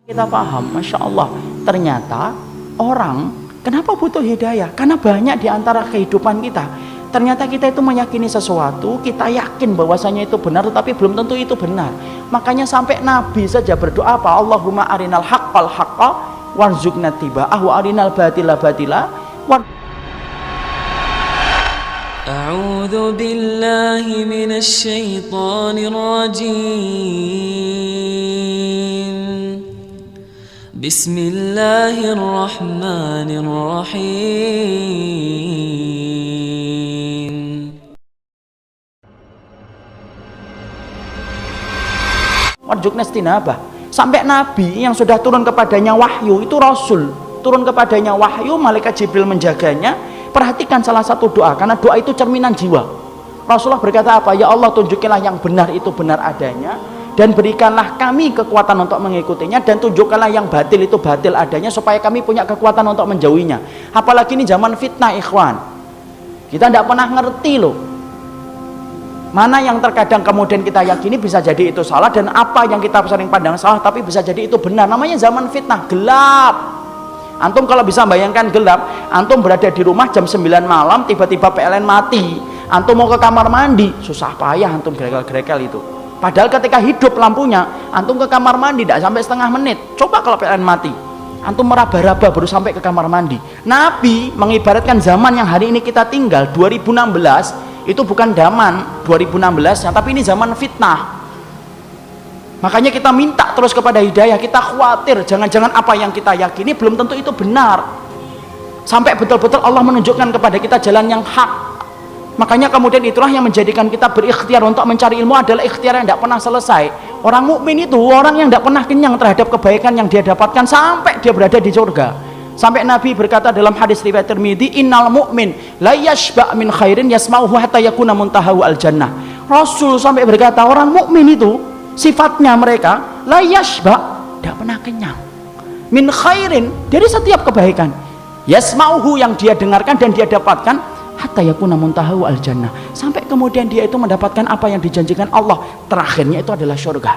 Kita paham, Masya Allah, ternyata orang kenapa butuh hidayah? Karena banyak di antara kehidupan kita, ternyata kita itu meyakini sesuatu, kita yakin bahwasanya itu benar, tetapi belum tentu itu benar. Makanya sampai Nabi saja berdoa apa? Allahumma arinal haqqal haqqa warzuqna tiba'ah wa arinal batila batila A'udzu billahi minasy syaithanir rajim. Bismillahirrahmanirrahim. warzuqna istinabah. Sampai Nabi yang sudah turun kepadanya wahyu, itu Rasul turun kepadanya wahyu, malaikat Jibril menjaganya. Perhatikan salah satu doa, karena doa itu cerminan jiwa. Rasulullah berkata apa? Ya Allah, tunjukilah yang benar itu benar adanya, dan berikanlah kami kekuatan untuk mengikutinya, dan tunjukkanlah yang batil itu batil adanya, supaya kami punya kekuatan untuk menjauhinya. Apalagi ini zaman fitnah, ikhwan. Kita tidak pernah ngerti loh, mana yang terkadang kemudian kita yakini bisa jadi itu salah, dan apa yang kita sering pandang salah tapi bisa jadi itu benar. Namanya zaman fitnah, gelap. Antum kalau bisa bayangkan gelap, antum berada di rumah jam 9 malam, tiba-tiba PLN mati, antum mau ke kamar mandi, susah payah antum grekel-grekel itu. Padahal ketika hidup lampunya, antum ke kamar mandi tidak sampai setengah menit. Coba kalau PLN mati, antum meraba-raba baru sampai ke kamar mandi. Nabi mengibaratkan zaman yang hari ini kita tinggal 2016 itu bukan zaman 2016 tapi ini zaman fitnah. Makanya kita minta terus kepada hidayah. Kita khawatir jangan-jangan apa yang kita yakini belum tentu itu benar, sampai betul-betul Allah menunjukkan kepada kita jalan yang hak. Makanya kemudian itulah yang menjadikan kita berikhtiar untuk mencari ilmu, adalah ikhtiar yang tidak pernah selesai. Orang mukmin itu orang yang tidak pernah kenyang terhadap kebaikan yang dia dapatkan sampai dia berada di surga. Sampai Nabi berkata dalam hadis riwayat Tirmidzi, innal mu'min la yashba' min khairin yasma'uhu hatta yakuna muntahahu al jannah. Rasul sampai berkata orang mukmin itu sifatnya mereka la yashba', tidak pernah kenyang, min khairin, dari setiap kebaikan, yasma'uhu, yang dia dengarkan dan dia dapatkan, hatta yakuna muntahahu al jannah, sampai kemudian dia itu mendapatkan apa yang dijanjikan Allah, terakhirnya itu adalah surga.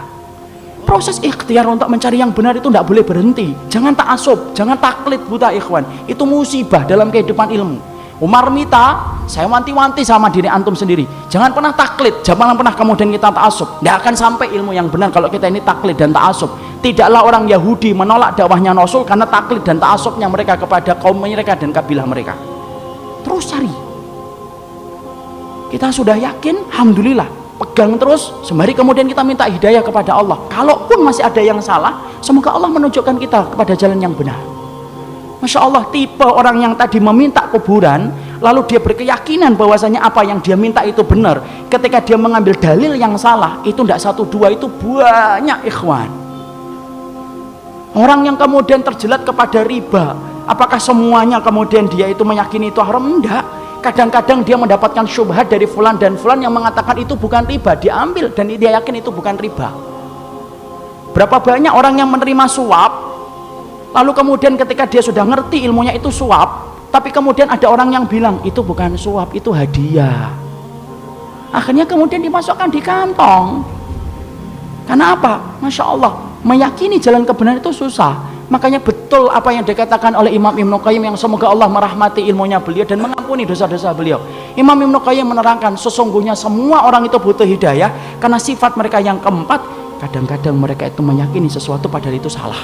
Proses ikhtiar untuk mencari yang benar itu tidak boleh berhenti. Jangan ta'assub, jangan taklid buta, ikhwan. Itu musibah dalam kehidupan ilmu. Umar minta, saya wanti-wanti sama diri antum sendiri, jangan pernah taklid, jangan pernah kemudian kita ta'assub. Tidak akan sampai ilmu yang benar kalau kita ini taklid dan ta'assub. Tidaklah orang Yahudi menolak dakwahnya Rasul karena taklid dan ta'assubnya mereka kepada kaum mereka dan kabilah mereka. Terus cari. Kita sudah yakin, alhamdulillah, pegang terus sembari kemudian kita minta hidayah kepada Allah. Kalaupun masih ada yang salah, semoga Allah menunjukkan kita kepada jalan yang benar. Masya Allah, tipe orang yang tadi meminta kuburan, lalu dia berkeyakinan bahwasanya apa yang dia minta itu benar, ketika dia mengambil dalil yang salah, itu tidak satu dua, itu banyak, ikhwan. Orang yang kemudian terjelat kepada riba, apakah semuanya kemudian dia itu meyakini itu haram? Enggak. Kadang-kadang dia mendapatkan syubhat dari fulan dan fulan yang mengatakan itu bukan riba, dia ambil dan dia yakin itu bukan riba. Berapa banyak orang yang menerima suap, lalu kemudian ketika dia sudah ngerti ilmunya itu suap, tapi kemudian ada orang yang bilang itu bukan suap, itu hadiah. Akhirnya kemudian dimasukkan di kantong. Karena apa? Masya Allah, meyakini jalan kebenaran itu susah. Makanya betul apa yang dikatakan oleh Imam Ibnu Qayyim, yang semoga Allah merahmati ilmunya beliau dan mengampuni dosa-dosa beliau. Imam Ibnu Qayyim menerangkan sesungguhnya semua orang itu butuh hidayah, karena sifat mereka yang keempat, kadang-kadang mereka itu meyakini sesuatu padahal itu salah.